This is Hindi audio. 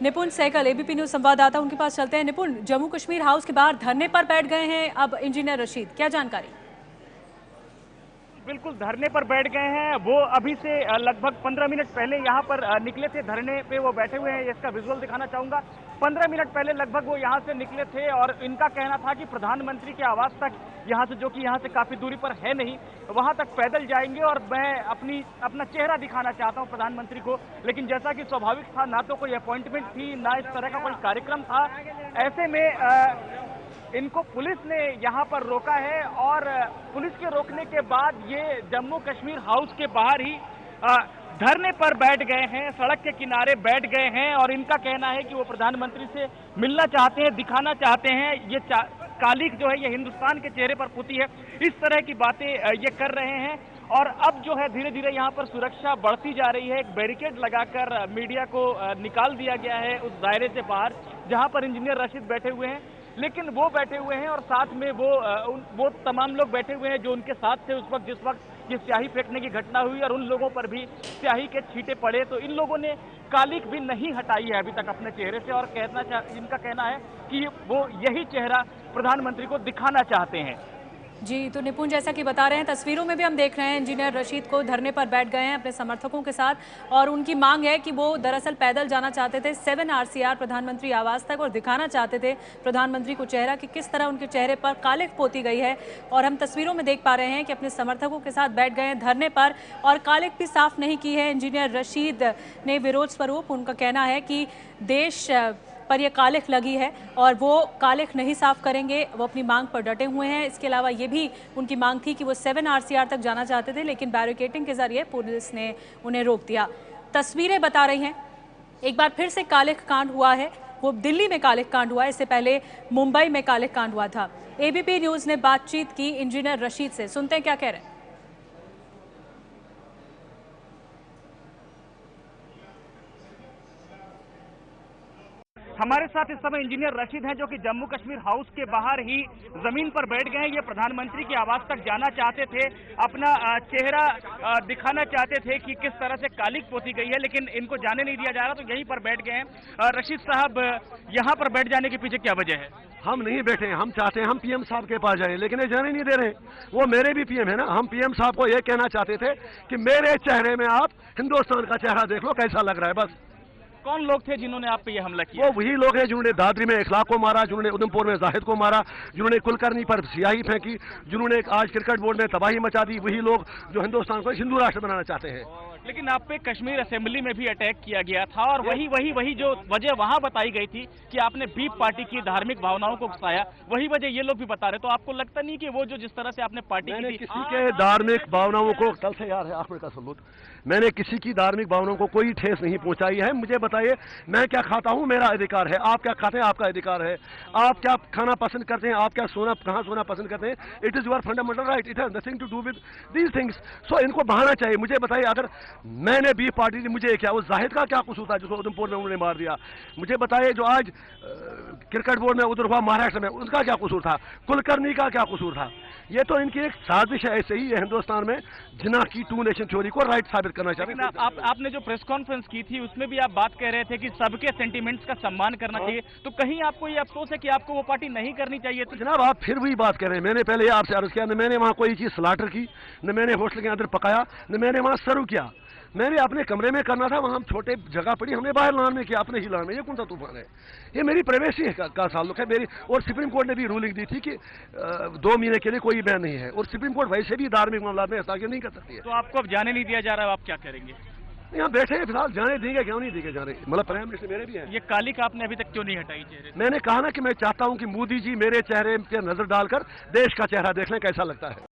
निपुण सहगल एबीपी न्यूज संवाददाता, उनके पास चलते हैं। निपुण, जम्मू कश्मीर हाउस के बाहर धरने पर बैठ गए हैं अब इंजीनियर रशीद, क्या जानकारी? बिल्कुल धरने पर बैठ गए हैं। वो अभी से लगभग 15 मिनट पहले यहाँ पर निकले थे। धरने पे वो बैठे हुए हैं, इसका विजुअल दिखाना चाहूंगा। 15 मिनट पहले लगभग वो यहाँ से निकले थे और इनका कहना था कि प्रधानमंत्री के आवास तक, यहाँ से, जो कि यहाँ से काफी दूरी पर है नहीं, वहां तक पैदल जाएंगे और मैं अपना चेहरा दिखाना चाहता हूँ प्रधानमंत्री को। लेकिन जैसा कि स्वाभाविक था, ना तो कोई अपॉइंटमेंट थी, ना इस तरह का कोई कार्यक्रम था। ऐसे में इनको पुलिस ने यहाँ पर रोका है और पुलिस के रोकने के बाद ये जम्मू कश्मीर हाउस के बाहर ही धरने पर बैठ गए हैं, सड़क के किनारे बैठ गए हैं और इनका कहना है कि वो प्रधानमंत्री से मिलना चाहते हैं, दिखाना चाहते हैं। ये कालिख जो है ये हिंदुस्तान के चेहरे पर पुती है, इस तरह की बातें ये कर रहे हैं। और अब जो है धीरे धीरे यहाँ पर सुरक्षा बढ़ती जा रही है। एक बैरिकेड लगाकर मीडिया को निकाल दिया गया है उस दायरे से बाहर जहाँ पर इंजीनियर रशीद बैठे हुए हैं। लेकिन वो बैठे हुए हैं और साथ में वो तमाम लोग बैठे हुए हैं जो उनके साथ थे उस वक्त, जिस वक्त ये स्याही फेंकने की घटना हुई और उन लोगों पर भी स्याही के छींटे पड़े। तो इन लोगों ने कालिख भी नहीं हटाई है अभी तक अपने चेहरे से और इनका कहना है कि वो यही चेहरा प्रधानमंत्री को दिखाना चाहते हैं। जी, तो निपुण जैसा कि बता रहे हैं, तस्वीरों में भी हम देख रहे हैं इंजीनियर रशीद को धरने पर बैठ गए हैं अपने समर्थकों के साथ और उनकी मांग है कि वो दरअसल पैदल जाना चाहते थे 7 RCR प्रधानमंत्री आवास तक और दिखाना चाहते थे प्रधानमंत्री को चेहरा कि किस तरह उनके चेहरे पर कालिख पोती गई है। और हम तस्वीरों में देख पा रहे हैं कि अपने समर्थकों के साथ बैठ गए हैं धरने पर और कालिख भी साफ नहीं की है इंजीनियर रशीद ने विरोध स्वरूप। उनका कहना है कि देश पर यह कालिख लगी है और वो कालिख नहीं साफ करेंगे, वो अपनी मांग पर डटे हुए हैं। इसके अलावा ये भी उनकी मांग थी कि वो 7 RCR तक जाना चाहते थे, लेकिन बैरिकेडिंग के जरिए पुलिस ने उन्हें रोक दिया। तस्वीरें बता रही हैं, एक बार फिर से कालिख कांड हुआ है। वो दिल्ली में कालिख कांड हुआ है, इससे पहले मुंबई में कालिख कांड हुआ था। एबीपी न्यूज ने बातचीत की इंजीनियर रशीद से, सुनते हैं क्या कह रहे हैं। हमारे साथ इस समय इंजीनियर रशीद हैं जो कि जम्मू कश्मीर हाउस के बाहर ही जमीन पर बैठ गए हैं। ये प्रधानमंत्री के आवास तक जाना चाहते थे, अपना चेहरा दिखाना चाहते थे कि किस तरह से कालिख पोती गई है, लेकिन इनको जाने नहीं दिया जा रहा, तो यहीं पर बैठ गए हैं। रशीद साहब, यहाँ पर बैठ जाने के पीछे क्या वजह है? हम नहीं बैठे, हम चाहते हैं हम पीएम साहब के पास जाएं, लेकिन ये जाने नहीं दे रहे। वो मेरे भी पीएम है ना। हम पीएम साहब को ये कहना चाहते थे कि मेरे चेहरे में आप हिंदुस्तान का चेहरा देख लो कैसा लग रहा है। बस कौन लोग थे जिन्होंने आप पे ये हमला किया? वो वही लोग हैं जिन्होंने दादरी में इखलाक को मारा, जिन्होंने उधमपुर में जाहिद को मारा, जिन्होंने कुलकर्णी पर स्याही फेंकी, जिन्होंने आज क्रिकेट बोर्ड में तबाही मचा दी, वही लोग जो हिंदुस्तान को हिंदू राष्ट्र बनाना चाहते हैं। लेकिन आप पे कश्मीर असेंबली में भी अटैक किया गया था और वही जो वजह वहां बताई गई थी कि आपने बीप पार्टी की धार्मिक भावनाओं को उकसाया, वही वजह ये लोग भी बता रहे। तो आपको लगता नहीं कि वो जो जिस तरह से आपने पार्टी की किसी के धार्मिक भावनाओं को, कल से यार है आखिर का सबूत, मैंने किसी की धार्मिक भावनाओं को कोई ठेस नहीं पहुंचाई है। मुझे बताइए मैं क्या खाता हूं, मेरा अधिकार है। आप क्या खाते हैं, आपका अधिकार है। आप क्या खाना पसंद करते हैं, आप क्या सोना, कहां सोना पसंद करते हैं, it is your fundamental right, it has nothing to do with these things. So इनको बहाना चाहिए। मुझे बताइए, अगर मैंने बी पार्टी थी, मुझे क्या, उस जाहिद का क्या कसूर था जिसको उधमपुर में उन्होंने मार दिया? मुझे बताइए जो आज क्रिकेट बोर्ड में उधर हुआ महाराष्ट्र में, उनका क्या कसूर था? कुलकर्णी का क्या कसूर था? ये तो इनकी एक साजिश है। ऐसे ही हिंदुस्तान में जिना की 2 नेशन थ्योरी को राइट साबित करना चाहते हैं। आपने जो प्रेस कॉन्फ्रेंस की थी उसमें भी आप बात कह रहे थे कि सबके सेंटिमेंट्स का सम्मान करना चाहिए, तो कहीं आपको ये अफसोस है कि आपको वो पार्टी नहीं करनी चाहिए? तो जनाब आप फिर वही बात कर रहे हैं। मैंने पहले आपसे अर्ज किया, न मैंने वहां कोई चीज स्लाटर की, न मैंने होटल के अंदर पकाया, न मैंने वहां सर्व किया। मैंने अपने कमरे में करना था, वहां छोटे जगह पड़ी, हमने बाहर लान में किया, अपने ही लान में। ये कौन सा तूफान है? ये मेरी प्राइवेसी का ताल्लुक है मेरी। और सुप्रीम कोर्ट ने भी रूलिंग दी थी कि 2 महीने के लिए कोई बैन नहीं है और सुप्रीम कोर्ट वैसे भी धार्मिक मामला में हस्तक्षेप नहीं कर सकती है। तो आपको अब जाने नहीं दिया जा रहा है, आप क्या करेंगे? यहाँ बैठे हैं फिलहाल, जाने देंगे क्यों नहीं देंगे जाने, मतलब प्राइम मिनिस्टर मेरे भी हैं। ये कालिख आपने अभी तक क्यों नहीं हटाई चेहरे से? मैंने कहा ना कि मैं चाहता हूँ कि मोदी जी मेरे चेहरे पर नजर डालकर देश का चेहरा देख लें कैसा लगता है।